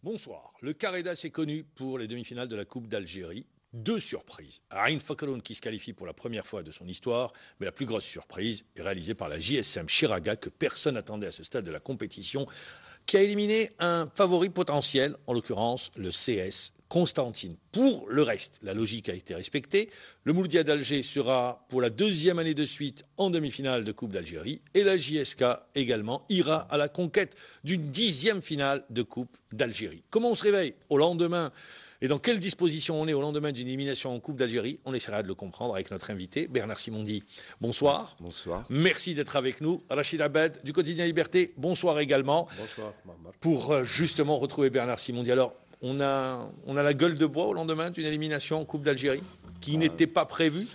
Bonsoir. Le Carré d'As est connu pour les demi-finales de la Coupe d'Algérie. Deux surprises. Ain Fakhroun qui se qualifie pour la première fois de son histoire, mais la plus grosse surprise est réalisée par la JSM Chiraga que personne n'attendait à ce stade de la compétition, qui a éliminé un favori potentiel, en l'occurrence le CS Constantine. Pour le reste, la logique a été respectée. Le Mouloudia d'Alger sera pour la deuxième année de suite en demi-finale de Coupe d'Algérie et la JSK également ira à la conquête d'une 10e finale de Coupe d'Algérie. Comment on se réveille au lendemain et dans quelle disposition on est au lendemain d'une élimination en Coupe d'Algérie? On essaiera de le comprendre avec notre invité, Bernard Simondi. Bonsoir. Bonsoir. Merci d'être avec nous. Rachid Abed du quotidien Liberté, bonsoir également. Bonsoir, Marmar. Pour justement retrouver Bernard Simondi. Alors, on a la gueule de bois au lendemain d'une élimination en Coupe d'Algérie qui n'était pas prévue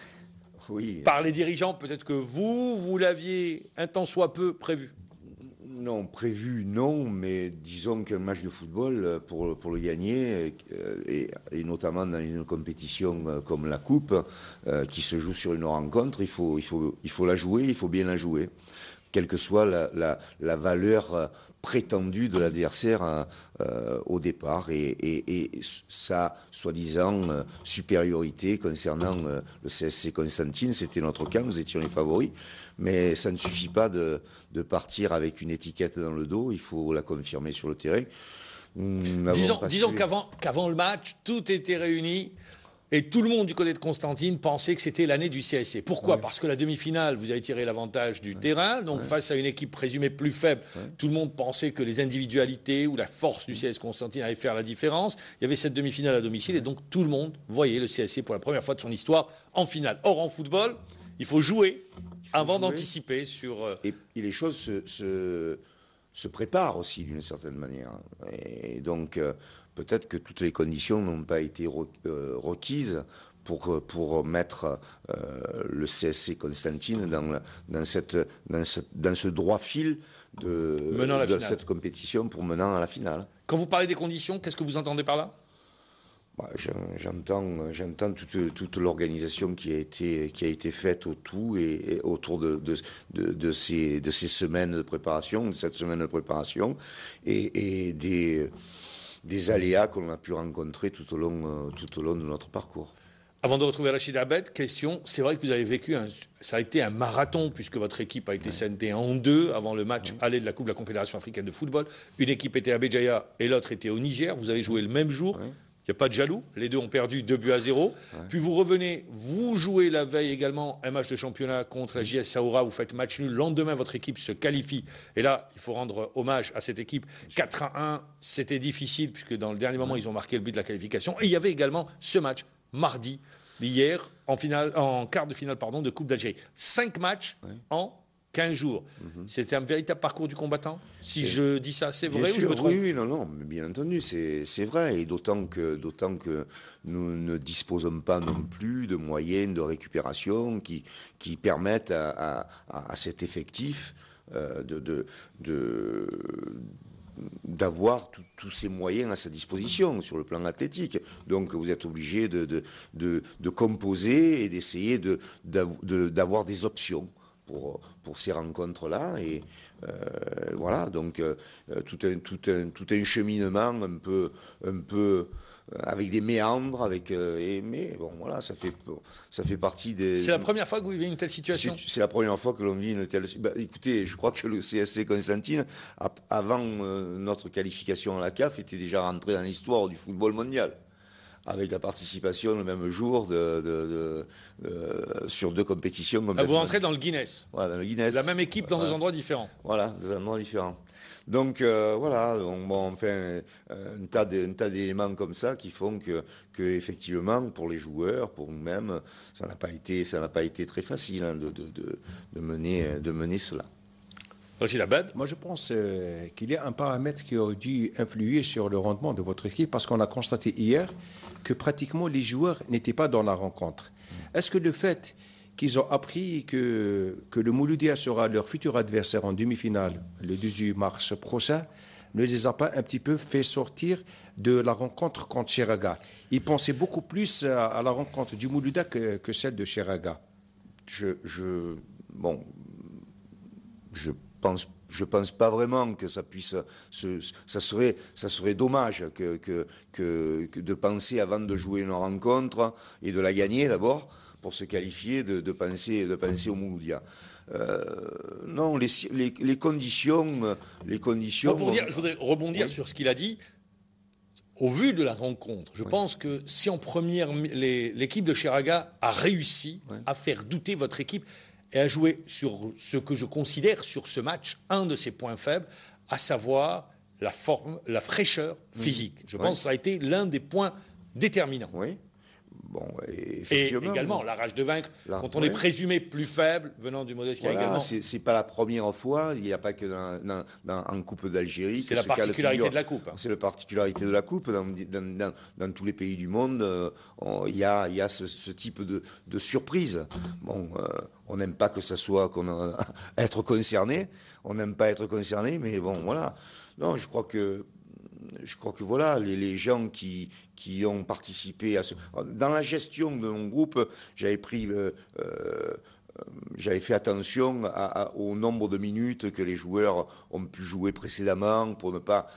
par les dirigeants. Peut-être que vous l'aviez un tant soit peu prévu. Non, prévu, non, mais disons qu'un match de football, pour le gagner, et notamment dans une compétition comme la Coupe, qui se joue sur une rencontre, il faut la jouer, il faut bien la jouer, quelle que soit la valeur prétendue de l'adversaire au départ et sa soi-disant supériorité concernant le CSC Constantine. C'était notre cas, nous étions les favoris, mais ça ne suffit pas de partir avec une étiquette dans le dos, il faut la confirmer sur le terrain. Disons qu'avant le match, tout était réuni. Et tout le monde du côté de Constantine pensait que c'était l'année du CSC. Pourquoi ? Parce que la demi-finale, vous avez tiré l'avantage du terrain. Donc face à une équipe présumée plus faible, tout le monde pensait que les individualités ou la force du CS Constantine allaient faire la différence. Il y avait cette demi-finale à domicile et donc tout le monde voyait le CSC pour la première fois de son histoire en finale. Or, en football, il faut jouer avant d'anticiper sur... Et les choses se préparent aussi d'une certaine manière. Et donc... peut-être que toutes les conditions n'ont pas été requises pour mettre le CSC Constantine dans ce droit fil de cette compétition pour menant à la finale. Quand vous parlez des conditions, qu'est-ce que vous entendez par là ? J'entends toute l'organisation qui a été faite autour de ces semaines de préparation, de cette semaine de préparation, et des aléas qu'on a pu rencontrer tout au long de notre parcours. Avant de retrouver Rachid Abed, question, c'est vrai que vous avez vécu, ça a été un marathon puisque votre équipe a été scindée en deux avant le match aller de la Coupe de la Confédération africaine de football. Une équipe était à Béjaïa et l'autre était au Niger. Vous avez joué le même jour. Il n'y a pas de jaloux. Les deux ont perdu 2-0. Puis vous revenez, vous jouez la veille également un match de championnat contre la JS Saoura. Vous faites match nul. Le lendemain, votre équipe se qualifie. Et là, il faut rendre hommage à cette équipe. 4-1, c'était difficile puisque dans le dernier moment, ils ont marqué le but de la qualification. Et il y avait également ce match, mardi, hier, en quart de finale de Coupe d'Algérie. 5 matchs en 15 jours. C'était un véritable parcours du combattant. Si je dis ça, c'est vrai ou je me trompe ? Oui, non, bien entendu, c'est vrai. Et d'autant que nous ne disposons pas non plus de moyens de récupération qui permettent à cet effectif d'avoir tous ces moyens à sa disposition sur le plan athlétique. Donc vous êtes obligé de composer et d'essayer d'avoir des options pour ces rencontres-là, et voilà, donc tout un cheminement un peu avec des méandres, mais bon, voilà, ça fait partie des... C'est la première fois que vous vivez une telle situation ? C'est la première fois que l'on vit une telle... écoutez, je crois que le CSC Constantine, avant notre qualification à la CAF, était déjà rentré dans l'histoire du football mondial, avec la participation le même jour sur 2 compétitions. Vous rentrez dans le Guinness. Voilà, dans le Guinness. La même équipe dans 2 endroits différents. Voilà, 2 endroits différents. Donc voilà, enfin, un tas d'éléments comme ça qui font que effectivement, pour les joueurs, pour nous-mêmes, ça n'a pas été très facile de mener cela. Moi, je pense qu'il y a un paramètre qui aurait dû influer sur le rendement de votre équipe, parce qu'on a constaté hier que pratiquement les joueurs n'étaient pas dans la rencontre. Est-ce que le fait qu'ils ont appris que le Mouloudia sera leur futur adversaire en demi-finale le 18 mars prochain ne les a pas un petit peu fait sortir de la rencontre contre Chiraga? Ils pensaient beaucoup plus à la rencontre du Mouloudia que celle de Chiraga. Je je pense pas vraiment que ça puisse... ça serait dommage que de penser avant de jouer une rencontre et de la gagner d'abord, pour se qualifier, de penser au Mouloudia. Non, les conditions... Je voudrais rebondir sur ce qu'il a dit. Au vu de la rencontre, je pense que si en première, l'équipe de Chiraga a réussi à faire douter votre équipe et à jouer sur ce que je considère sur ce match, un de ses points faibles, à savoir la forme, la fraîcheur physique. Je pense que ça a été l'un des points déterminants. Oui. Bon, et également la rage de vaincre quand on est présumé plus faible venant du Modestia également. C'est pas la première fois, il n'y a pas que en Coupe d'Algérie. C'est la particularité de la Coupe. C'est la particularité de la Coupe. Dans tous les pays du monde, il y a ce type de surprise. Bon, on n'aime pas que ça soit être concerné, on n'aime pas être concerné, mais bon, voilà. Non, je crois que voilà, les gens qui ont participé à ce... Dans la gestion de mon groupe, j'avais fait attention au nombre de minutes que les joueurs ont pu jouer précédemment pour ne pas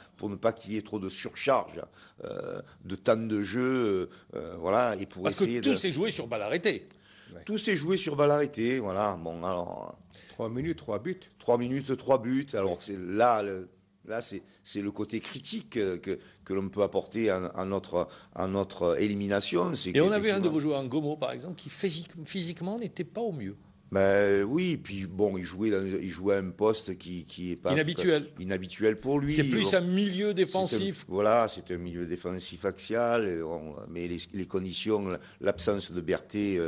qu'il y ait trop de surcharge de temps de jeu, voilà, et pour parce essayer que tout s'est joué sur balle arrêtée. Tout s'est joué sur balle arrêtée, voilà. Bon, alors 3 minutes, 3 buts. 3 minutes, 3 buts. Alors c'est là. Là, c'est le côté critique que l'on peut apporter à notre élimination. Et on avait un de vos joueurs, Ngomo, par exemple, qui physiquement n'était pas au mieux. Ben oui, puis bon, il jouait à un poste qui est pas inhabituel pour lui. C'est plus un milieu défensif. C'est un milieu défensif axial, mais les conditions, l'absence de Berthet,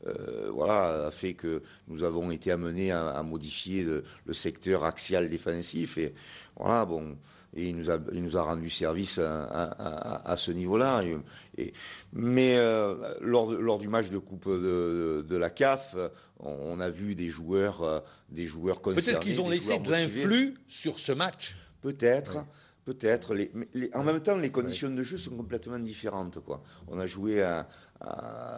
a fait que nous avons été amenés à modifier le secteur axial défensif et voilà, bon. Et il nous a rendu service à ce niveau-là. Mais lors du match de Coupe de la CAF, on a vu des joueurs concernés. Peut-être qu'ils ont laissé de l'influx sur ce match. Peut-être. Peut-être. En même temps, les conditions de jeu sont complètement différentes, quoi. On a joué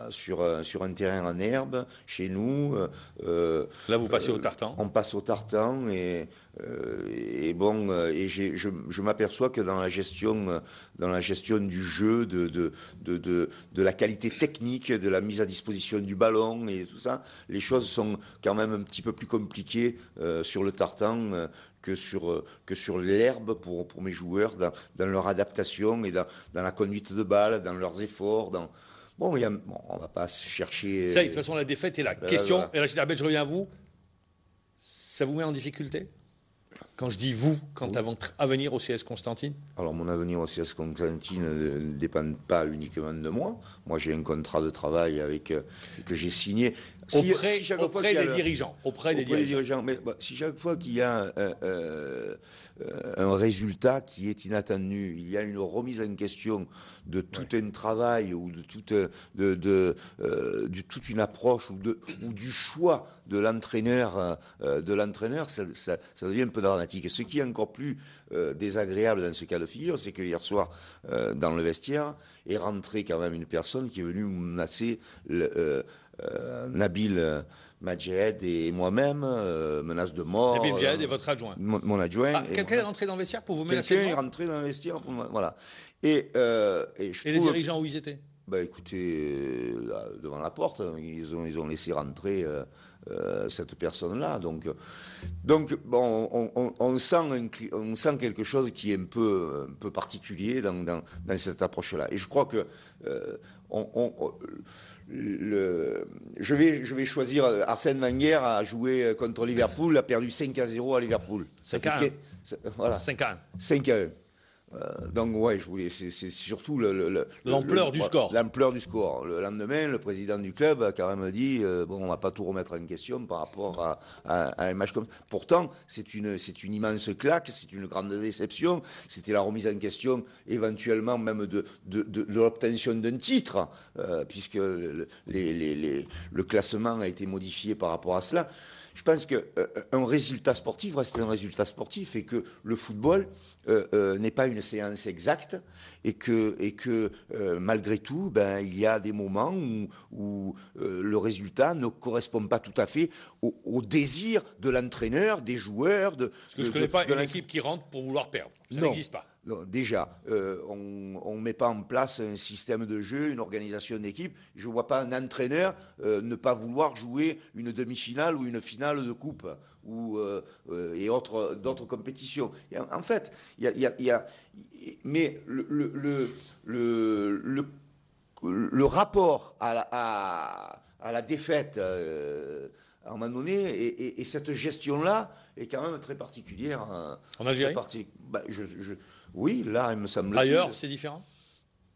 sur un terrain en herbe, chez nous. Là, vous passez au tartan. On passe au tartan et je m'aperçois que dans la gestion du jeu, de la qualité technique, de la mise à disposition du ballon et tout ça, les choses sont quand même un petit peu plus compliquées sur le tartan que sur l'herbe pour mes joueurs, dans leur adaptation et dans la conduite de balle, dans leurs efforts. On ne va pas se chercher... Ça y est, de toute façon, la défaite est là. Question, et Rachid Abed, je reviens à vous. Ça vous met en difficulté ? Quand je dis vous, quant à votre avenir au CS Constantine ? Alors, mon avenir au CS Constantine ne dépend pas uniquement de moi. Moi, j'ai un contrat de travail que j'ai signé. Auprès des dirigeants. Mais si chaque fois qu'il y a un résultat qui est inattendu, il y a une remise en question de tout un travail ou de toute une approche ou du choix de l'entraîneur, ça devient un peu dramatique. Ce qui est encore plus désagréable dans ce cas de figure, c'est que hier soir, dans le vestiaire, est rentrée quand même une personne qui est venue menacer Nabil Madjed et moi-même, menace de mort. Nabil Madjed est votre adjoint. Mon adjoint. Quelqu'un est rentré dans le vestiaire pour vous menacer de mort ? Quelqu'un est rentré dans le vestiaire pour voilà. Et les dirigeants, où ils étaient ? Écoutez, devant la porte, ils ont laissé rentrer cette personne-là. Donc bon, on sent quelque chose qui est un peu particulier dans cette approche-là. Et je crois que je vais choisir Arsène Wenger à jouer contre Liverpool, a perdu 5-0 à Liverpool. 5-1. Voilà. 5-1. 5-1. Donc ouais, c'est surtout l'ampleur du score. L'ampleur du score. Le lendemain, le président du club a quand même dit on va pas tout remettre en question par rapport à un match comme ça. Pourtant, c'est une immense claque, c'est une grande déception. C'était la remise en question éventuellement même de l'obtention d'un titre, puisque le classement a été modifié par rapport à cela. Je pense qu'un résultat sportif reste un résultat sportif et que le football n'est pas une séance exacte et que malgré tout, il y a des moments où le résultat ne correspond pas tout à fait au désir de l'entraîneur, des joueurs. Parce que je ne connais pas une équipe qui rentre pour vouloir perdre. Ça n'existe pas. Non, déjà, on ne met pas en place un système de jeu, une organisation d'équipe. Je ne vois pas un entraîneur ne pas vouloir jouer une demi-finale ou une finale de coupe et d'autres compétitions. Et en fait, mais le rapport à la défaite, à un moment donné, et cette gestion-là est quand même très particulière. En Algérie oui, là, il me semble. Ailleurs, c'est différent.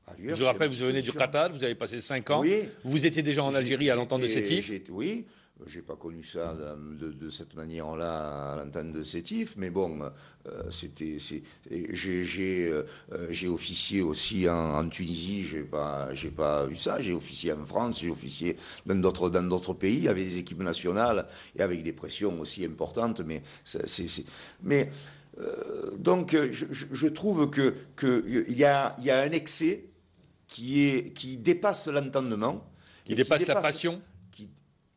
Ailleurs, je rappelle, vous venez du Qatar, vous avez passé 5 ans. Oui. Vous étiez déjà en Algérie à l'entente de Sétif. Oui, je n'ai pas connu ça de cette manière-là à l'entente de Sétif, mais bon, j'ai officié aussi en Tunisie, j'ai pas eu ça. J'ai officié en France, j'ai officié dans d'autres pays avec des équipes nationales et avec des pressions aussi importantes, donc, je trouve qu'il y a un excès qui dépasse l'entendement. Qui dépasse la passion.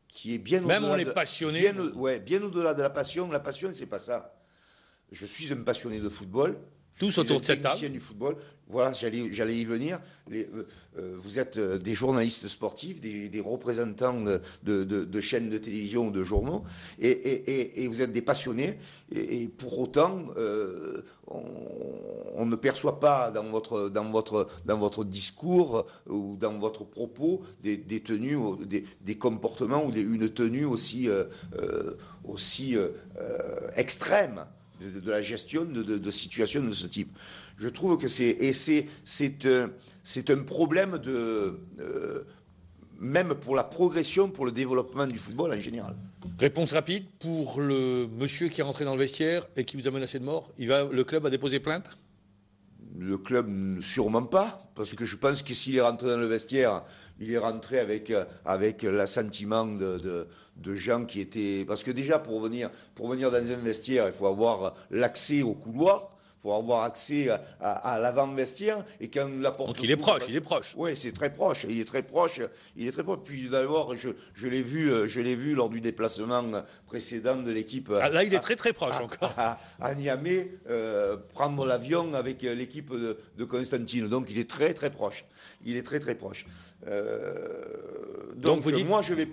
Qui est bien au-delà. Même on est passionné. Bien au-delà de la passion. La passion, c'est pas ça. Je suis un passionné de football. Tous autour de cette table. Du football. Voilà, j'allais y venir. Vous êtes des journalistes sportifs, des représentants de chaînes de télévision ou de journaux, et vous êtes des passionnés. Et pour autant, on ne perçoit pas dans votre discours ou dans votre propos des tenues, des comportements ou une tenue aussi extrême. De la gestion de situations de ce type. Je trouve que c'est un problème même pour la progression, pour le développement du football en général. Réponse rapide pour le monsieur qui est rentré dans le vestiaire et qui vous a menacé de mort. Le club a déposé plainte ? Le club, sûrement pas, parce que je pense que s'il est rentré dans le vestiaire, il est rentré avec l'assentiment de gens qui étaient... Parce que déjà, pour venir dans un vestiaire, il faut avoir l'accès au couloir, il faut avoir accès à l'avant-vestiaire, et quand la porte... Donc il est proche. Oui, c'est très proche, il est très proche. Puis d'abord, je l'ai vu lors du déplacement précédent de l'équipe... là, il est très proche encore. À Niamey, prendre l'avion avec l'équipe de Constantine. Donc il est très proche. Donc vous dites, moi, je vais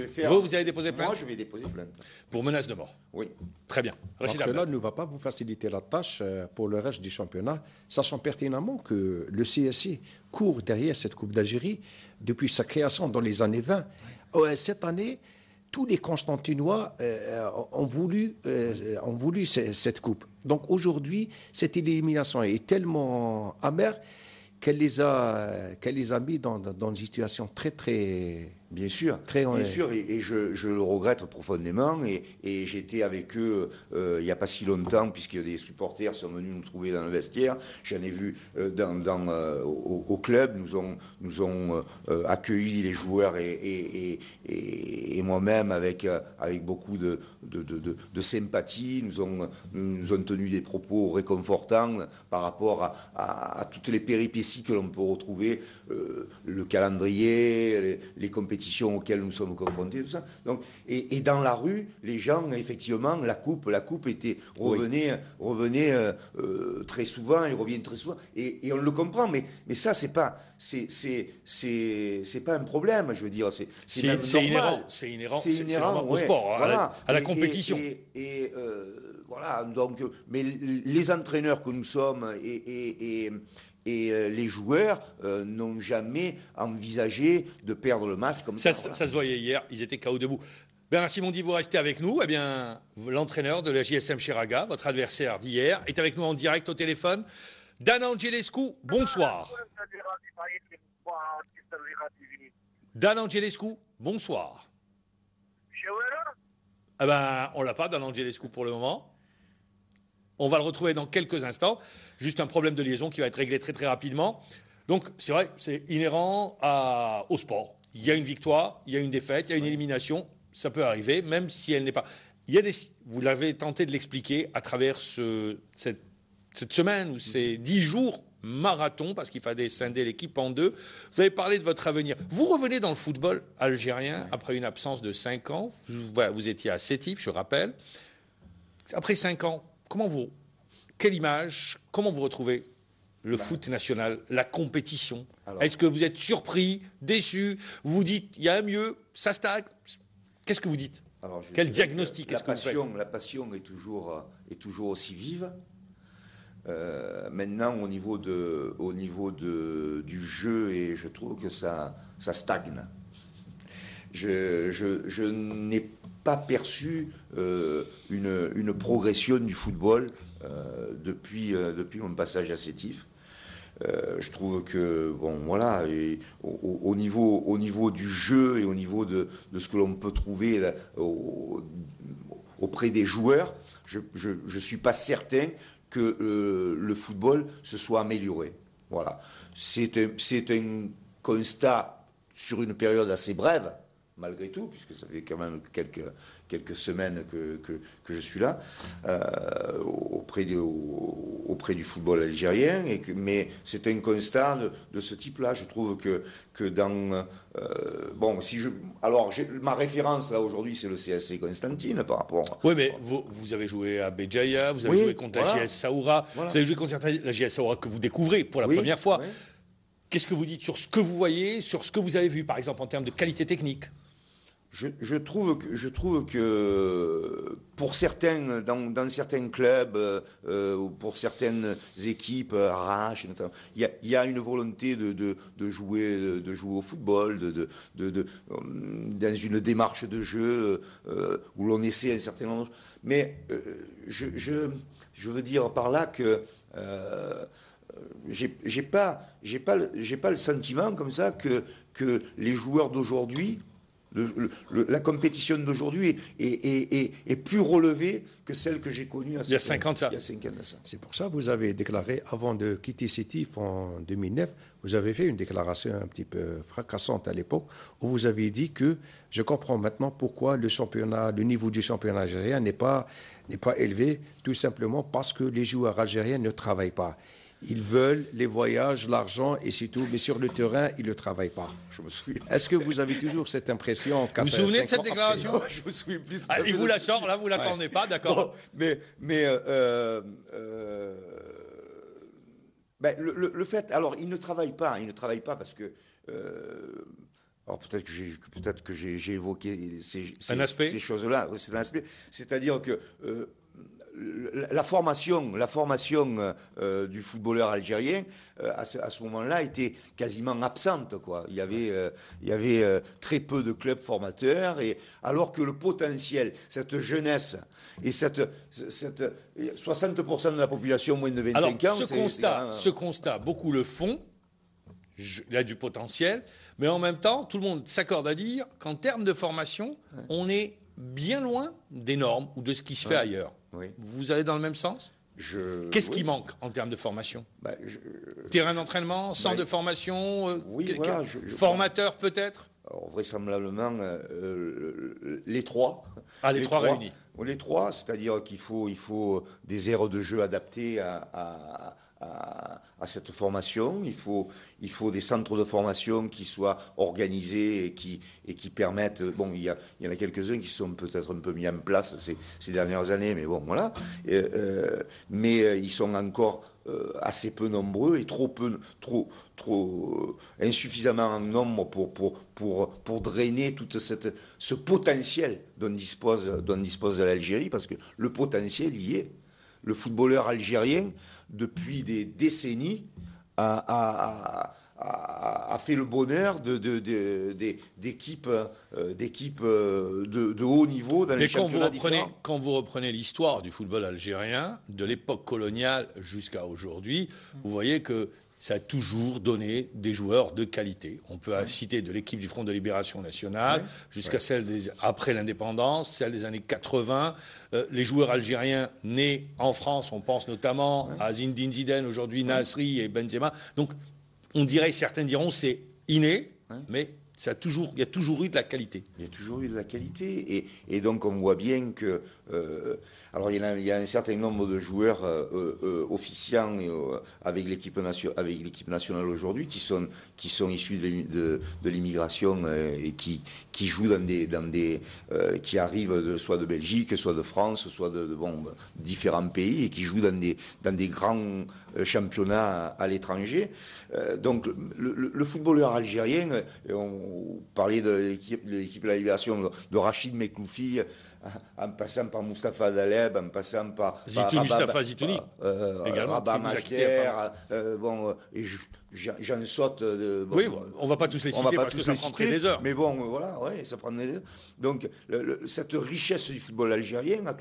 faire... Vous allez déposer plainte ? Moi, je vais déposer plainte. Pour menace de mort ? Oui. Très bien. Cela ne va pas vous faciliter la tâche pour le reste du championnat, sachant pertinemment que le CSI court derrière cette Coupe d'Algérie depuis sa création dans les années 20. Cette année, tous les Constantinois ont voulu cette coupe. Donc aujourd'hui, cette élimination est tellement amère qu'elle les a mis dans une situation très... Bien sûr, et je le regrette profondément. Et j'étais avec eux il n'y a pas si longtemps, puisque des supporters sont venus nous trouver dans le vestiaire. J'en ai vu au club. Nous ont accueilli les joueurs et moi-même avec beaucoup de sympathie. Nous ont tenu des propos réconfortants par rapport à toutes les péripéties que l'on peut retrouver, le calendrier, les compétitions auxquelles nous sommes confrontés, tout ça. Donc, et dans la rue, les gens, effectivement, la coupe revenait très souvent, ils reviennent très souvent, et on le comprend, mais ça, c'est pas un problème, je veux dire, c'est inhérent au sport, voilà. à la compétition. Voilà, donc, mais les entraîneurs que nous sommes et les joueurs n'ont jamais envisagé de perdre le match comme ça. Ça se voyait hier, ils étaient KO debout. Bernard Simondi, vous restez avec nous. Eh bien, l'entraîneur de la JSM Chiraga, votre adversaire d'hier, est avec nous en direct au téléphone. Dan Angelescu, bonsoir. Dan Angelescu, bonsoir. Eh ben, on l'a pas, Dan Angelescu, pour le moment. On va le retrouver dans quelques instants. Juste un problème de liaison qui va être réglé très rapidement. Donc, c'est vrai, c'est inhérent au sport. Il y a une victoire, il y a une défaite, il y a une élimination. ça peut arriver, même si elle n'est pas... Vous l'avez tenté de l'expliquer à travers cette semaine ou ces 10 jours marathon, parce qu'il fallait scinder l'équipe en deux. Vous avez parlé de votre avenir. Vous revenez dans le football algérien après une absence de 5 ans. Vous étiez à Sétif, je rappelle. Après 5 ans, quelle image, comment vous retrouvez le foot national, la compétition? Est-ce que vous êtes surpris, déçu? Vous vous dites, il y a un mieux, ça stagne? Qu'est-ce que vous dites? Quel diagnostic est-ce que vous faites? La passion est toujours aussi vive. Maintenant, au niveau du jeu, et je trouve que ça stagne. Je n'ai pas perçu une progression du football depuis mon passage à Sétif. Je trouve que, bon, voilà, et au niveau du jeu et au niveau de ce que l'on peut trouver là, auprès des joueurs, je ne suis pas certain que le football se soit amélioré. Voilà. C'est un constat sur une période assez brève, malgré tout, puisque ça fait quand même quelques semaines que je suis là, auprès du football algérien, mais c'est un constat de ce type-là. Je trouve que dans... ma référence, là, aujourd'hui, c'est le CSC Constantine, par rapport... Oui, mais vous avez joué à Béjaïa, vous avez joué contre la JS Saoura, vous avez joué contre la JS Saoura que vous découvrez pour la première fois. Oui. Qu'est-ce que vous dites sur ce que vous voyez, sur ce que vous avez vu, par exemple, en termes de qualité technique? Je trouve que pour certains, dans certains clubs, ou pour certaines équipes, Arrache notamment, il y a une volonté de jouer au football, dans une démarche de jeu où l'on essaie un certain nombre. Mais je veux dire par là que j'ai pas le sentiment comme ça que les joueurs d'aujourd'hui, la compétition d'aujourd'hui est plus relevée que celle que j'ai connue il y a 5 ans. C'est pour ça que vous avez déclaré, avant de quitter Sétif en 2009, vous avez fait une déclaration un petit peu fracassante à l'époque, où vous avez dit que je comprends maintenant pourquoi le niveau du championnat algérien n'est pas élevé, tout simplement parce que les joueurs algériens ne travaillent pas. Ils veulent les voyages, l'argent et c'est tout, mais sur le terrain, ils ne travaillent pas. Je me souviens. Est-ce que vous avez toujours cette impression? Vous vous souvenez de cette déclaration? Je me souviens plus. Il vous la sort, là, vous ne l'attendez pas, d'accord. Bon, le fait, alors, ils ne travaillent pas parce que... alors peut-être que j'ai évoqué ces choses-là. C'est un aspect. C'est-à-dire que... la formation du footballeur algérien à ce moment-là était quasiment absente, quoi. Il y avait très peu de clubs formateurs, et alors que le potentiel, cette jeunesse et 60% de la population moins de 25 ans. Ce constat, beaucoup le font. Il y a du potentiel, mais en même temps, tout le monde s'accorde à dire qu'en termes de formation, on est bien loin des normes ou de ce qui se fait ailleurs. Oui. Vous allez dans le même sens? Qu'est-ce qui manque en termes de formation? Terrain d'entraînement, centre de formation, formateur peut-être? Alors, vraisemblablement, les trois. Les trois réunis. Les trois, c'est-à-dire qu'il faut des aires de jeu adaptées à cette formation. Il faut des centres de formation qui soient organisés et qui permettent... Bon, il y en a quelques-uns qui sont peut-être un peu mis en place ces dernières années, mais bon, voilà. Mais ils sont encore assez peu nombreux et trop insuffisamment en nombre pour drainer tout ce potentiel dont dispose l'Algérie, parce que le potentiel y est. Le footballeur algérien, depuis des décennies, a fait le bonheur d'équipes de haut niveau dans les championnats différents. Quand vous reprenez l'histoire du football algérien, de l'époque coloniale jusqu'à aujourd'hui, vous voyez que ça a toujours donné des joueurs de qualité. On peut citer de l'équipe du Front de Libération Nationale jusqu'à celle après l'indépendance, celle des années 80. Les joueurs algériens nés en France, on pense notamment à Zinedine Zidane, aujourd'hui Nasri et Benzema. Donc, certains diront c'est inné, mais il y a toujours eu de la qualité. Il y a toujours eu de la qualité. Et donc, on voit bien que... alors, il y a un certain nombre de joueurs officiants avec l'équipe nationale aujourd'hui qui sont issus de l'immigration et qui jouent qui arrivent soit de Belgique, soit de France, soit de différents pays et qui jouent dans des grands championnats à l'étranger. Donc, le footballeur algérien, on parlait de l'équipe de la Libération, de Rachid Mekloufi, en passant par Moustapha Daleb, en passant par Mustafa Zitouni, également, Rabat qui nous a quittés. Et j'en saute. Oui, on ne va pas tous les citer parce que ça prendrait des heures. Mais bon, voilà, ouais, ça prendrait des heures. Donc, cette richesse du football algérien a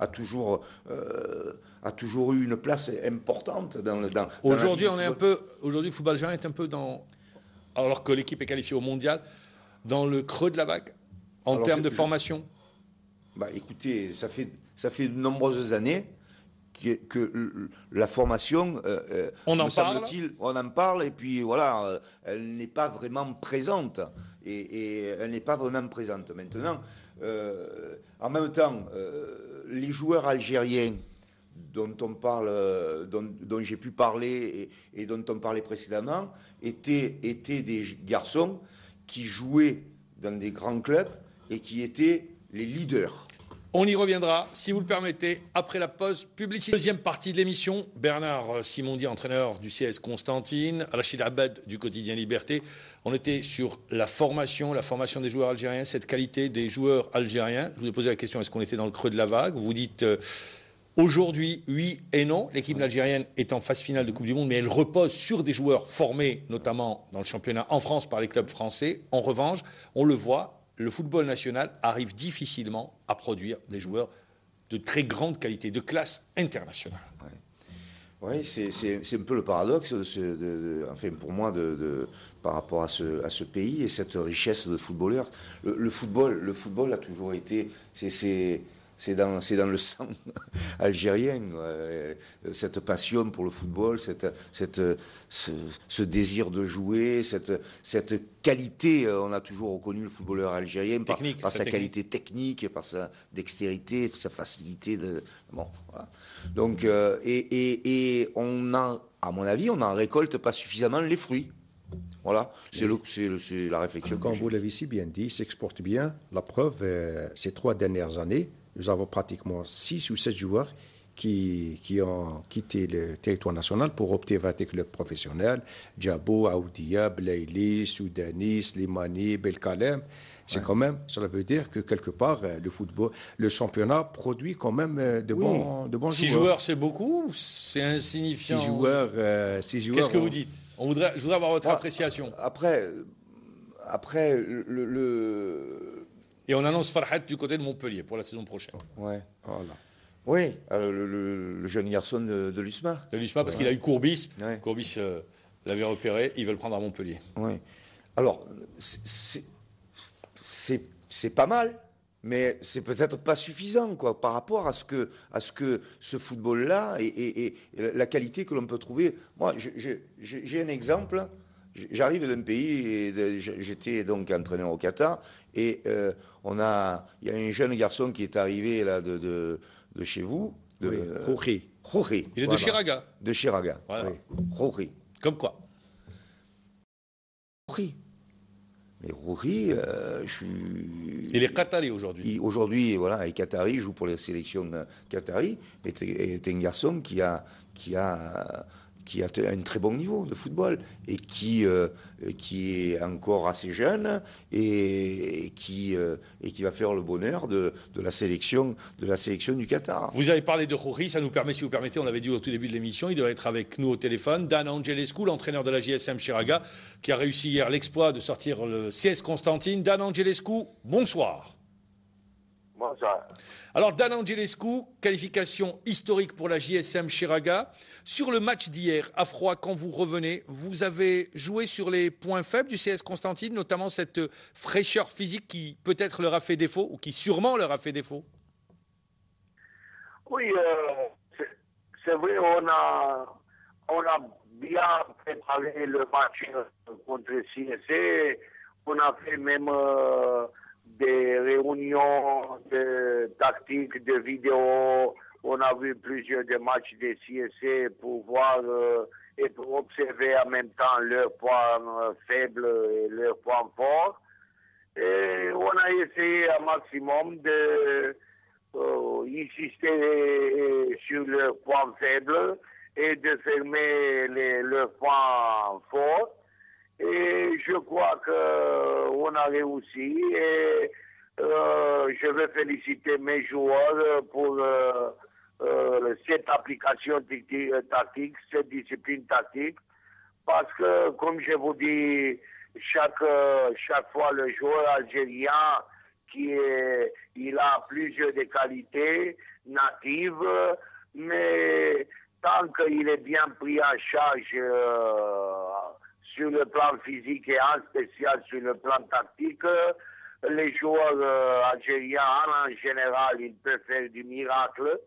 toujours eu une place importante dans Aujourd'hui, aujourd'hui, le football algérien est un peu alors que l'équipe est qualifiée au mondial, dans le creux de la vague, en termes de formation. Écoutez, ça fait de nombreuses années que la formation, on en parle, et puis voilà, elle n'est pas vraiment présente. Et elle n'est pas vraiment présente. Maintenant, en même temps, les joueurs algériens dont on parle, dont j'ai pu parler et dont on parlait précédemment, étaient des garçons qui jouaient dans des grands clubs et qui étaient les leaders. On y reviendra, si vous le permettez, après la pause publicitaire. Deuxième partie de l'émission, Bernard Simondi, entraîneur du CS Constantine, Rachid Abed du quotidien Liberté. On était sur la formation des joueurs algériens, cette qualité des joueurs algériens. Je vous ai posé la question, est-ce qu'on était dans le creux de la vague? Vous dites aujourd'hui, oui et non. L'équipe algérienne est en phase finale de Coupe du Monde, mais elle repose sur des joueurs formés, notamment dans le championnat en France par les clubs français. En revanche, on le voit, le football national arrive difficilement à produire des joueurs de très grande qualité, de classe internationale. Oui, c'est un peu le paradoxe, pour moi, par rapport à ce pays et cette richesse de footballeurs. Le football a toujours été... C'est dans le sang algérien, cette passion pour le football, ce désir de jouer, cette qualité. On a toujours reconnu le footballeur algérien par sa qualité technique, par sa dextérité, sa facilité. Voilà. Donc, et on a, à mon avis, on n'en récolte pas suffisamment les fruits. Voilà, c'est la réflexion. Comme vous l'avez si bien dit, il s'exporte bien. La preuve, ces 3 dernières années, nous avons pratiquement 6 ou 7 joueurs qui ont quitté le territoire national pour opter vers des clubs professionnels. Djabo, Aoudia, Blaili, Soudani, Slimani, Belkalem. C'est quand même, cela veut dire que quelque part, le championnat produit quand même de bons joueurs. 6 joueurs, c'est beaucoup ou c'est insignifiant? 6 joueurs. Qu'est-ce que vous dites? Je voudrais avoir votre appréciation. Après, Et on annonce Farhat du côté de Montpellier pour la saison prochaine. Ouais, voilà. Oui, le jeune garçon de l'USMA. De l'USMA, parce qu'il a eu Courbis. Ouais. Courbis l'avait repéré, ils veulent le prendre à Montpellier. Oui. Alors, c'est pas mal, mais c'est peut-être pas suffisant par rapport à ce que ce football-là et la qualité que l'on peut trouver. Moi, j'ai un exemple. J'arrive d'un pays, et j'étais donc entraîneur au Qatar, et il y a un jeune garçon qui est arrivé là de chez vous, Rouri. Il est de Chiraga. De Chiraga, voilà. Oui. Rouri. Comme quoi? Rouri. Mais Rouri, il est qatari aujourd'hui. Aujourd'hui, voilà, il est qatari, il joue pour la sélection qatari, mais est un garçon qui a un très bon niveau de football et qui est encore assez jeune et qui va faire le bonheur de la sélection du Qatar. Vous avez parlé de Rouri, ça nous permet, si vous permettez, on l'avait dit au tout début de l'émission, il devrait être avec nous au téléphone. Dan Angelescu, l'entraîneur de la JSM Chiraga, qui a réussi hier l'exploit de sortir le CS Constantine. Dan Angelescu, bonsoir. Bonsoir. Alors, Dan Angelescu, qualification historique pour la JSM Chiraga. Sur le match d'hier, à froid, quand vous revenez, vous avez joué sur les points faibles du CS Constantine, notamment cette fraîcheur physique qui peut-être leur a fait défaut, ou qui sûrement leur a fait défaut. Oui, c'est vrai, on a bien préparé le match contre CSC. On a fait même des réunions de tactiques, de vidéos. On a vu plusieurs des matchs des CSC pour voir et pour observer en même temps leurs points faibles et leurs points forts. Et on a essayé un maximum de insister sur leurs points faibles et de fermer leurs points forts. Et je crois qu'on a réussi et je veux féliciter mes joueurs pour cette application tactique, cette discipline tactique, parce que, comme je vous dis, chaque fois le joueur algérien il a plusieurs des qualités natives, mais tant qu'il est bien pris en charge sur le plan physique et en spécial sur le plan tactique, les joueurs algériens en général, ils peuvent faire du miracle.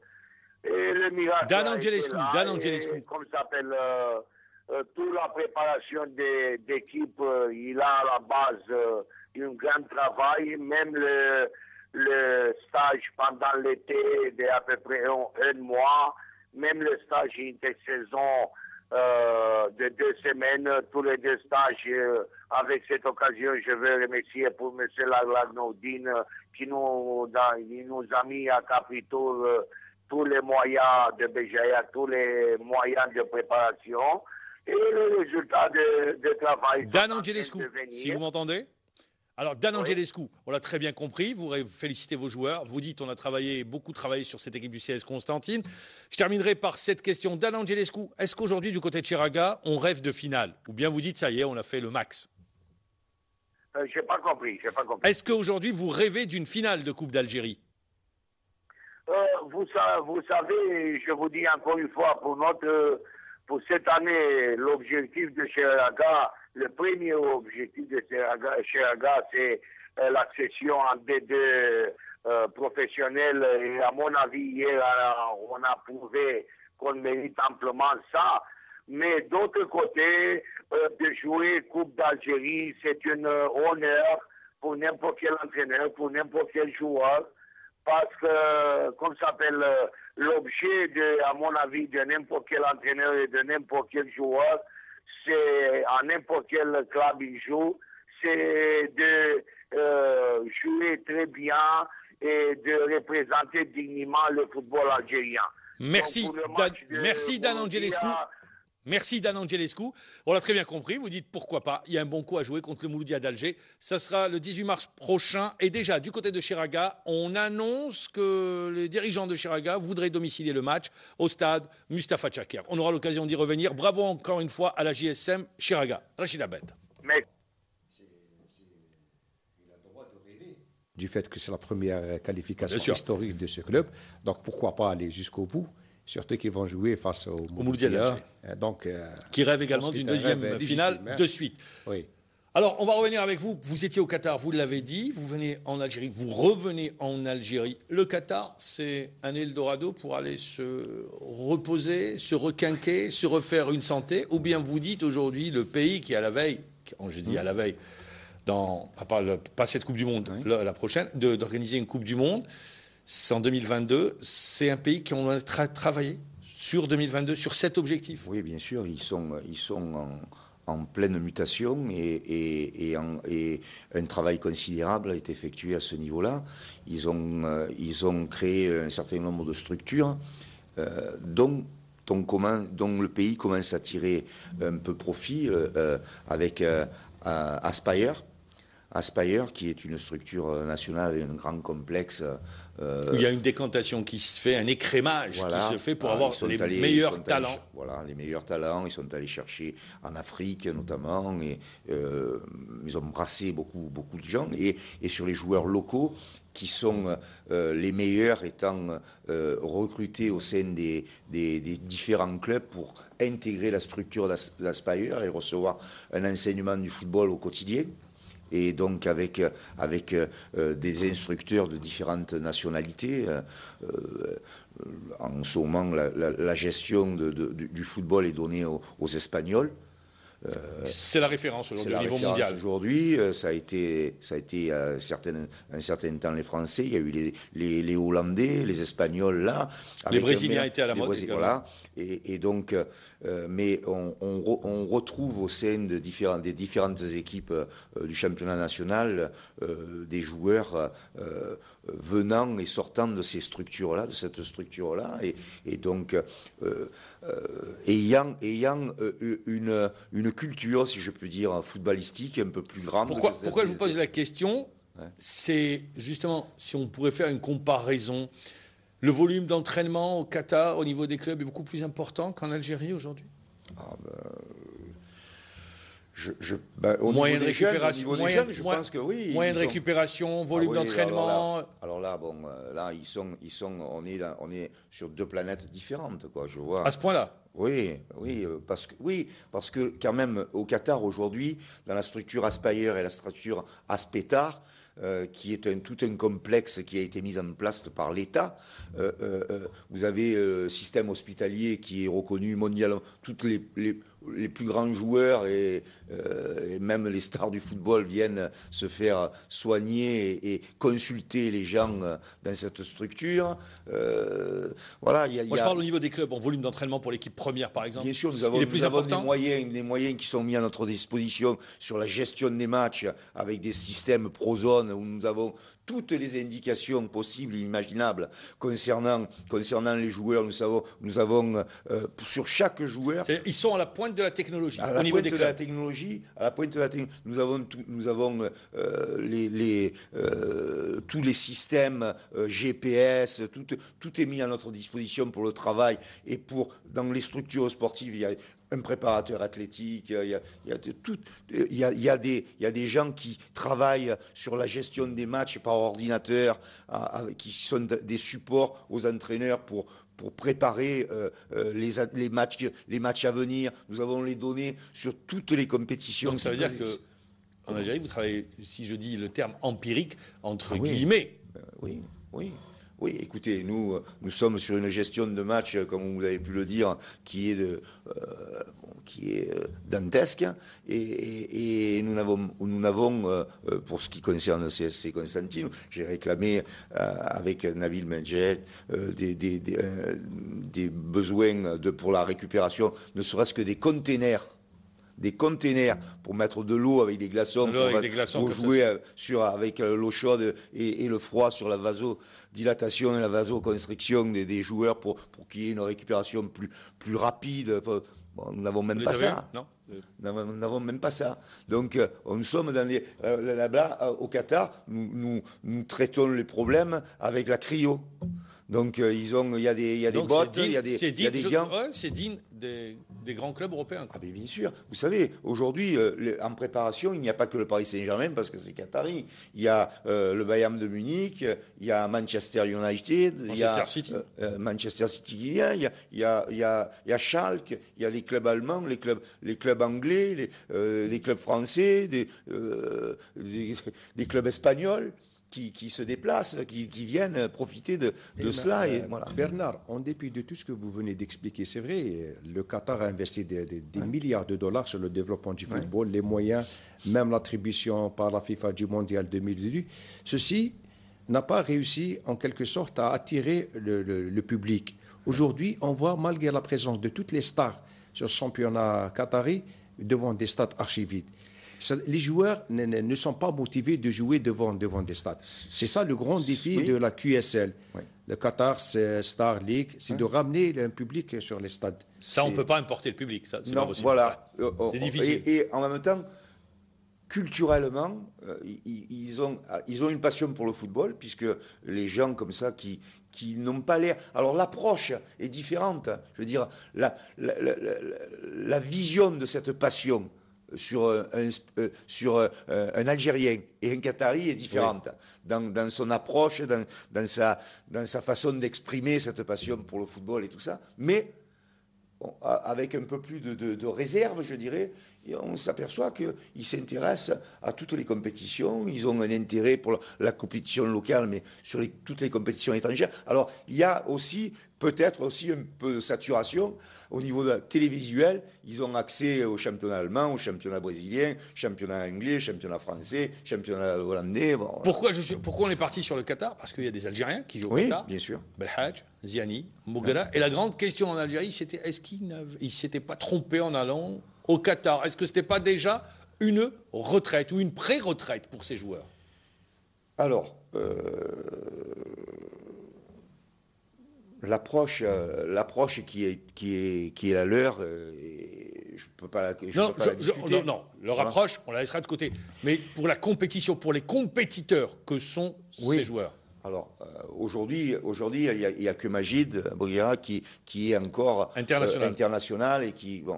Et le miracle Dan Angelescu. Comme ça s'appelle, toute la préparation d'équipe, il a à la base un grand travail, même le stage pendant l'été d'à peu près un mois, même le stage intersaison de 2 semaines, tous les 2 stages. Avec cette occasion, je veux remercier pour M. Lagnaudine qui nous a mis à Capitoul tous les moyens de Béjaïa, tous les moyens de préparation et le résultat de travail. Dan Angelescu, si vous m'entendez. Alors, Dan Angelescu, on l'a très bien compris, vous félicitez vos joueurs, vous dites on a beaucoup travaillé sur cette équipe du CS Constantine. Je terminerai par cette question. Dan Angelescu, est-ce qu'aujourd'hui, du côté de Cheraga, on rêve de finale? Ou bien vous dites, ça y est, on a fait le max? Je n'ai pas compris. Est-ce qu'aujourd'hui, vous rêvez d'une finale de Coupe d'Algérie? Vous savez, je vous dis encore une fois, pour cette année, l'objectif de Cheraga, le premier objectif de Cheraga, c'est l'accession en D2 professionnel. Et à mon avis, hier, on a prouvé qu'on mérite amplement ça. Mais d'autre côté, de jouer Coupe d'Algérie, c'est un honneur pour n'importe quel entraîneur, pour n'importe quel joueur. Parce que, comme ça s'appelle, l'objet, à mon avis, de n'importe quel entraîneur et de n'importe quel joueur, c'est à n'importe quel club il joue, c'est de jouer très bien et de représenter dignement le football algérien. Merci, Dan Angelescu. Merci Dan Angelescu. On l'a très bien compris, vous dites pourquoi pas, il y a un bon coup à jouer contre le Mouloudia d'Alger. Ça sera le 18 mars prochain. Et déjà, du côté de Cheraga, on annonce que les dirigeants de Cheraga voudraient domicilier le match au stade Mustapha Tchaker. On aura l'occasion d'y revenir. Bravo encore une fois à la JSM Cheraga. Rachid Abed. Il a le droit de rêver du fait que c'est la première qualification historique de ce club. Donc pourquoi pas aller jusqu'au bout? Surtout qu'ils vont jouer face au Mouloudia d'Alger. Qui rêve également d'une deuxième finale de suite. Oui. Alors, on va revenir avec vous. Vous étiez au Qatar, vous l'avez dit. Vous venez en Algérie, vous revenez en Algérie. Le Qatar, c'est un Eldorado pour aller se reposer, se requinquer, se refaire une santé. Ou bien vous dites aujourd'hui, le pays qui est à la veille, je dis à la veille, pas cette Coupe du Monde, la prochaine, d'organiser une Coupe du Monde, c'est en 2022, c'est un pays qui a travaillé sur 2022, sur cet objectif. Oui, bien sûr, ils sont en pleine mutation et un travail considérable a été effectué à ce niveau-là. Ils ont créé un certain nombre de structures dont le pays commence à tirer un peu profit avec Aspire, qui est une structure nationale et un grand complexe. Il y a une décantation qui se fait, un écrémage qui se fait pour avoir les meilleurs talents. Les meilleurs talents. Ils sont allés chercher en Afrique notamment. Et, ils ont brassé beaucoup de gens. Et sur les joueurs locaux, qui sont les meilleurs étant recrutés au sein des différents clubs pour intégrer la structure d'Aspire et recevoir un enseignement du football au quotidien. Et donc avec des instructeurs de différentes nationalités. En ce moment, la gestion du football est donnée aux Espagnols. C'est la référence aujourd'hui au niveau mondial. Aujourd'hui, ça a été un certain temps les Français, il y a eu les Hollandais, les Espagnols là. Les Brésiliens étaient à la mode. Voilà. Et donc, mais on retrouve au sein des différentes équipes du championnat national des joueurs venant et sortant de ces structures-là, de cette structure-là, et donc ayant une culture, si je peux dire, footballistique un peu plus grande. Pourquoi je vous pose la question? C'est justement, si on pourrait faire une comparaison, le volume d'entraînement au Qatar, au niveau des clubs, est beaucoup plus important qu'en Algérie aujourd'hui? Moyen de récupération, je pense que oui. Moyen de récupération, volume d'entraînement. Alors là, on est sur deux planètes différentes, quoi. Je vois. À ce point-là. Oui, parce que quand même au Qatar aujourd'hui, dans la structure Aspire et la structure Aspetar, qui est tout un complexe qui a été mis en place par l'État. Vous avez un système hospitalier qui est reconnu mondialement. Toutes les plus grands joueurs et même les stars du football viennent se faire soigner et consulter les gens dans cette structure. Voilà, Moi, je parle au niveau des clubs, en volume d'entraînement pour l'équipe première, par exemple. Bien sûr, nous avons des moyens qui sont mis à notre disposition sur la gestion des matchs avec des systèmes Prozone où nous avons toutes les indications possibles et imaginables concernant les joueurs. Nous avons sur chaque joueur. Ils sont à la pointe de la technologie. Au niveau des clubs. À la pointe de la technologie. Nous avons tous les systèmes GPS. Tout est mis à notre disposition pour le travail et dans les structures sportives. Il y a un préparateur athlétique, il y a des gens qui travaillent sur la gestion des matchs par ordinateur, qui sont des supports aux entraîneurs pour préparer les matchs à venir. Nous avons les données sur toutes les compétitions. Donc ça veut dire qu'en Algérie, vous travaillez, si je dis le terme empirique, entre guillemets. Oui, écoutez, nous sommes sur une gestion de match, comme vous avez pu le dire, qui est dantesque. Et nous n'avons pour ce qui concerne le CSC Constantine, j'ai réclamé avec Nabil Medjed des besoins pour la récupération, ne serait-ce que des containers pour mettre de l'eau avec des glaçons, pour jouer avec l'eau chaude et le froid sur la vasodilatation et la vasoconstriction des joueurs pour qu'il y ait une récupération plus rapide. Bon, nous n'avons même pas ça. Non. Nous n'avons même pas ça. Donc, nous sommes dans là-bas, au Qatar, nous traitons les problèmes avec la cryo. Donc, il y a des bottes, il y a des gants. C'est digne des grands clubs européens. Ah, bien sûr. Vous savez, aujourd'hui, en préparation, il n'y a pas que le Paris Saint-Germain parce que c'est qatari. Il y a le Bayern de Munich, il y a Manchester United, Manchester City qui vient, il y a Schalke, il y a les clubs allemands, les clubs anglais, les clubs français, des clubs espagnols. Qui se déplacent, qui viennent profiter de cela. Voilà. Bernard, en dépit de tout ce que vous venez d'expliquer, c'est vrai, le Qatar a investi des milliards de dollars sur le développement du football, les moyens, même l'attribution par la FIFA du Mondial 2018. Ceci n'a pas réussi, en quelque sorte, à attirer le public. Aujourd'hui, on voit, malgré la présence de toutes les stars sur le championnat qatari, devant des stades archi-vides. Les joueurs ne sont pas motivés de jouer devant des stades. C'est ça le grand défi de la QSL. Oui. Le Qatar Star League, c'est de ramener un public sur les stades. Ça, on ne peut pas importer le public. Ça, c'est pas possible. Voilà. C'est difficile. Et en même temps, culturellement, ils ont une passion pour le football, puisque les gens comme ça qui n'ont pas l'air... Alors l'approche est différente. Je veux dire, la vision de cette passion sur un Algérien et un Qatari est différente dans son approche, dans sa façon d'exprimer cette passion pour le football et tout ça. Mais avec un peu plus de réserve, je dirais, et on s'aperçoit qu'ils s'intéressent à toutes les compétitions. Ils ont un intérêt pour la compétition locale, mais sur toutes les compétitions étrangères. Alors, il y a aussi peut-être aussi un peu de saturation au niveau de la télévisuel. Ils ont accès au championnat allemand, au championnat brésilien, championnat anglais, championnat français, championnat hollandais. Bon, Pourquoi on est parti sur le Qatar? Parce qu'il y a des Algériens qui jouent au oui, Qatar. bien sûr. Belhadj, Ziani, Mougala. Et la grande question en Algérie, c'était est-ce qu'ils ne s'étaient pas trompés en allant au Qatar? Est-ce que ce n'était pas déjà une retraite ou une pré-retraite pour ces joueurs? Alors, l'approche qui est la leur, je peux pas la discuter. Non, leur approche, on la laissera de côté. Mais pour la compétition, pour les compétiteurs que sont ces joueurs. Alors, aujourd'hui, il n'y a que Majid Bouguera qui est encore international et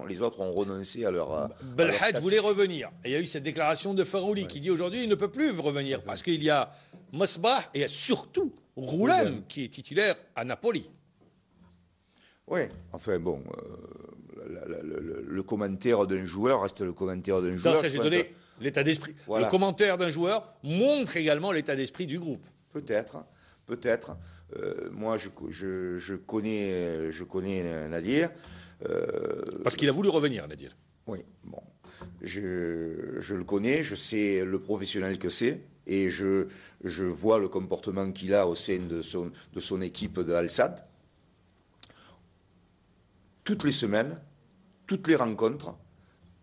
les autres ont renoncé à leur. Belhadj voulait revenir. Et il y a eu cette déclaration de Farouli qui dit aujourd'hui il ne peut plus revenir parce qu'il y a Masbah et il y a surtout Roulem qui est titulaire à Napoli. Oui, enfin bon, le commentaire d'un joueur reste le commentaire d'un joueur. Dans ça, j'ai donné l'état d'esprit. Voilà. Le commentaire d'un joueur montre également l'état d'esprit du groupe. Peut-être. Moi, je connais Nadir. Parce qu'il a voulu revenir, Nadir. Oui, bon. Je le connais, je sais le professionnel que c'est, et je vois le comportement qu'il a au sein de son équipe de Al-Sadd. Toutes les semaines, toutes les rencontres,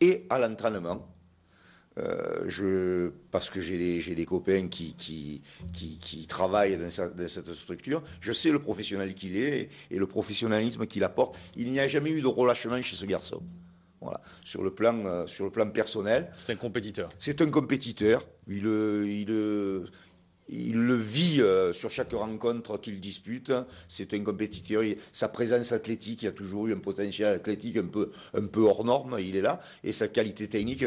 et à l'entraînement. Parce que j'ai des copains qui travaillent dans cette structure, je sais le professionnel qu'il est et le professionnalisme qu'il apporte. Il n'y a jamais eu de relâchement chez ce garçon. Voilà. Sur le plan personnel. C'est un compétiteur. C'est un compétiteur. Il le vit sur chaque rencontre qu'il dispute. C'est un compétiteur. Sa présence athlétique, il a toujours eu un potentiel athlétique un peu hors norme. Il est là. Et sa qualité technique,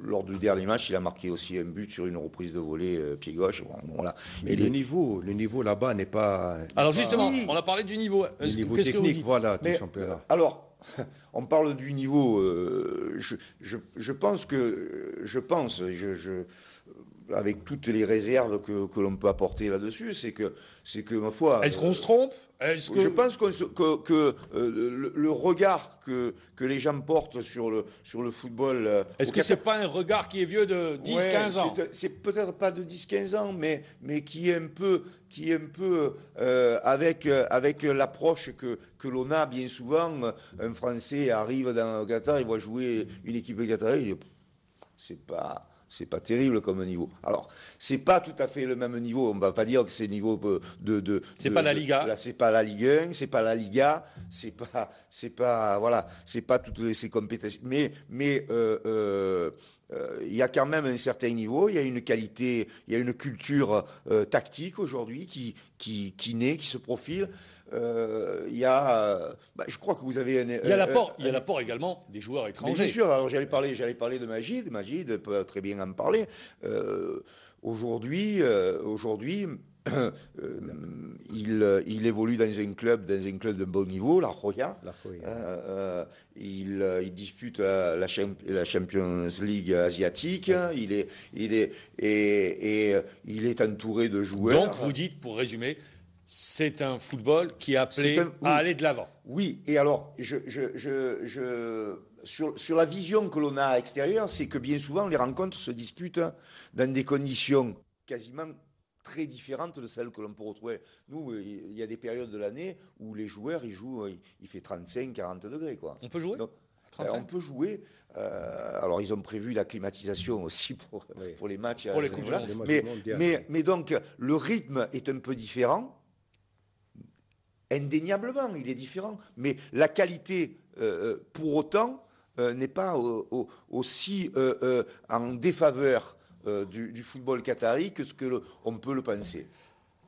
lors du dernier match, il a marqué aussi un but sur une reprise de volée pied gauche. Bon, voilà. Mais le niveau là-bas n'est pas. Alors justement, on a parlé du niveau. Le niveau technique, voilà, du championnat. Alors, on parle du niveau. Je pense avec toutes les réserves que l'on peut apporter là-dessus, c'est que ma foi. Est-ce qu'on se trompe? Je pense que le regard que les gens portent sur le football. Est-ce que c'est pas un regard qui est vieux de 10-15 ans? C'est peut-être pas de 10-15 ans, mais qui est un peu avec l'approche que l'on a bien souvent. Un Français arrive dans le Qatar, il va jouer une équipe qatarienne, c'est pas terrible comme niveau. Alors, c'est pas tout à fait le même niveau. On va pas dire que c'est niveau c'est pas la Liga. C'est pas la Ligue 1, c'est pas la Liga, c'est pas toutes ces compétences. Mais il y a quand même un certain niveau, il y a une qualité, il y a une culture tactique aujourd'hui qui naît, qui se profile. Je crois que vous avez il y a l'apport également des joueurs étrangers. Mais bien sûr, alors j'allais parler de Majid. Majid peut très bien en parler. Aujourd'hui, il évolue dans un club de bon niveau, la Joya. Il dispute la Champions League asiatique. Il est entouré de joueurs. Donc vous dites, pour résumer, c'est un football qui est appelé à aller de l'avant. Oui, et alors, sur la vision que l'on a à l'extérieur, c'est que bien souvent, les rencontres se disputent dans des conditions quasiment très différentes de celles que l'on peut retrouver. Nous, il y a des périodes de l'année où les joueurs, il fait 35-40 degrés. Quoi. On peut jouer? Donc, on peut jouer. Alors, ils ont prévu la climatisation aussi pour les matchs. Pour les Coupes du Monde. Mais donc, le rythme est un peu différent. Indéniablement, il est différent. Mais la qualité, pour autant, n'est pas aussi en défaveur du football qatari que ce qu'on peut le penser.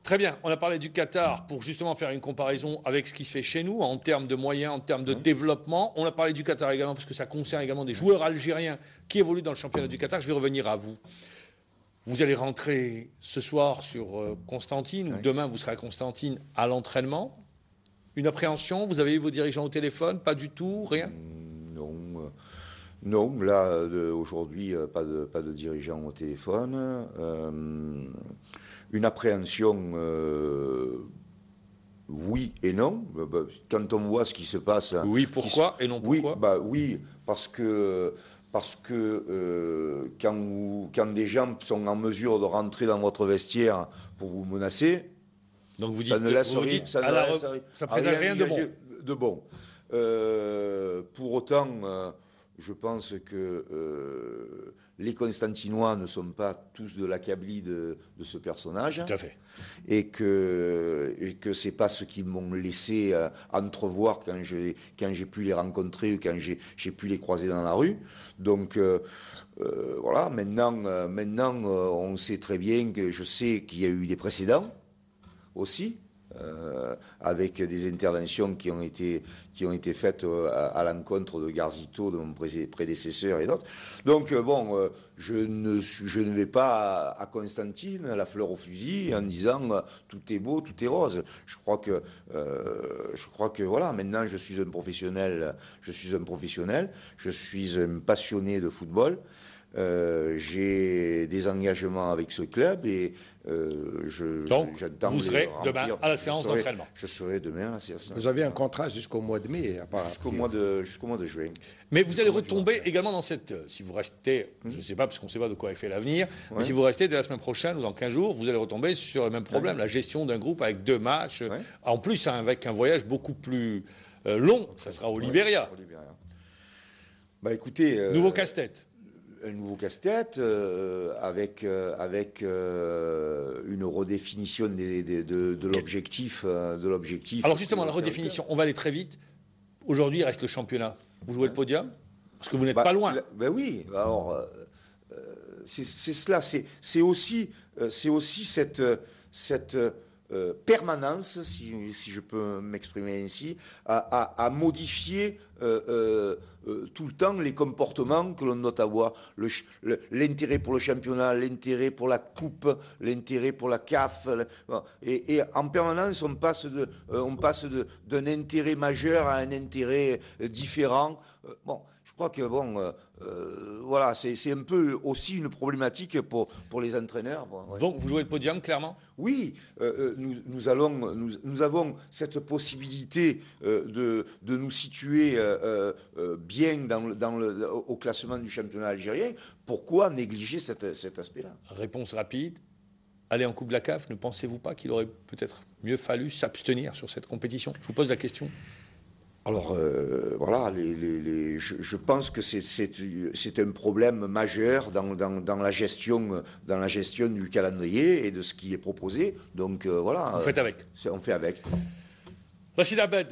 Très bien, on a parlé du Qatar pour justement faire une comparaison avec ce qui se fait chez nous en termes de moyens, en termes de développement. On a parlé du Qatar également parce que ça concerne également des joueurs algériens qui évoluent dans le championnat du Qatar. Je vais revenir à vous. Vous allez rentrer ce soir sur Constantine ou demain vous serez à Constantine à l'entraînement. Une appréhension? Vous avez eu vos dirigeants au téléphone? Pas du tout? Rien? Non, là, aujourd'hui, pas de dirigeants au téléphone. Une appréhension, oui et non. Quand on voit ce qui se passe... Oui, pourquoi et non pourquoi? Oui, parce que quand des gens sont en mesure de rentrer dans votre vestiaire pour vous menacer, donc vous dites, ça présage rien de bon. Pour autant, je pense que les Constantinois ne sont pas tous de l'accabli de ce personnage. Tout à fait. Et que c'est pas ce qu'ils m'ont laissé entrevoir quand j'ai pu les rencontrer ou quand j'ai pu les croiser dans la rue. Donc voilà, maintenant on sait très bien que je sais qu'il y a eu des précédents aussi. Avec des interventions qui ont été faites à l'encontre de Garzito, de mon prédécesseur et d'autres. Donc je ne vais pas à Constantine, la fleur au fusil, en disant tout est beau, tout est rose. Je crois que voilà, maintenant je suis un professionnel, je suis un passionné de football. J'ai des engagements avec ce club et donc vous serez demain à la séance d'entraînement. Je serai demain à la séance d'entraînement. Vous avez un contrat jusqu'au mois de mai, jusqu'au mois de juin. Mais vous allez retomber également dans cette... Si vous restez, je ne sais pas, parce qu'on ne sait pas de quoi est fait l'avenir, mais si vous restez dès la semaine prochaine ou dans 15 jours, vous allez retomber sur le même problème, la gestion d'un groupe avec 2 matchs, en plus avec un voyage beaucoup plus long, ça sera au Libéria. Écoutez... Nouveau casse-tête. Un nouveau casse-tête avec une redéfinition de l'objectif. Alors justement, la redéfinition, on va aller très vite. Aujourd'hui, il reste le championnat. Vous jouez le podium? Parce que vous n'êtes pas loin. Oui, alors c'est cela. C'est aussi cette permanence, si je peux m'exprimer ainsi, à modifier tout le temps les comportements que l'on doit avoir, l'intérêt pour le championnat, l'intérêt pour la coupe, l'intérêt pour la CAF, et en permanence on passe d'un intérêt majeur à un intérêt différent. Je crois que voilà, c'est un peu aussi une problématique pour les entraîneurs. Donc vous jouez le podium, clairement? Oui, nous avons cette possibilité de nous situer bien au classement du championnat algérien. Pourquoi négliger cet aspect-là? Réponse rapide. Aller en Coupe de la CAF, ne pensez-vous pas qu'il aurait peut-être mieux fallu s'abstenir sur cette compétition? Je vous pose la question. Alors voilà, je pense que c'est un problème majeur dans la gestion du calendrier et de ce qui est proposé. Donc voilà. Vous faites avec. On fait avec. Rachid Abed,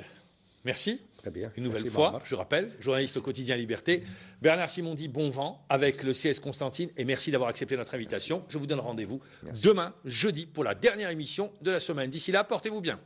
merci. Très bien. Une nouvelle fois, je rappelle, journaliste au quotidien Liberté. Bernard Simondi, bon vent avec le CS Constantine et merci d'avoir accepté notre invitation. Je vous donne rendez-vous demain, jeudi, pour la dernière émission de la semaine. D'ici là, portez-vous bien.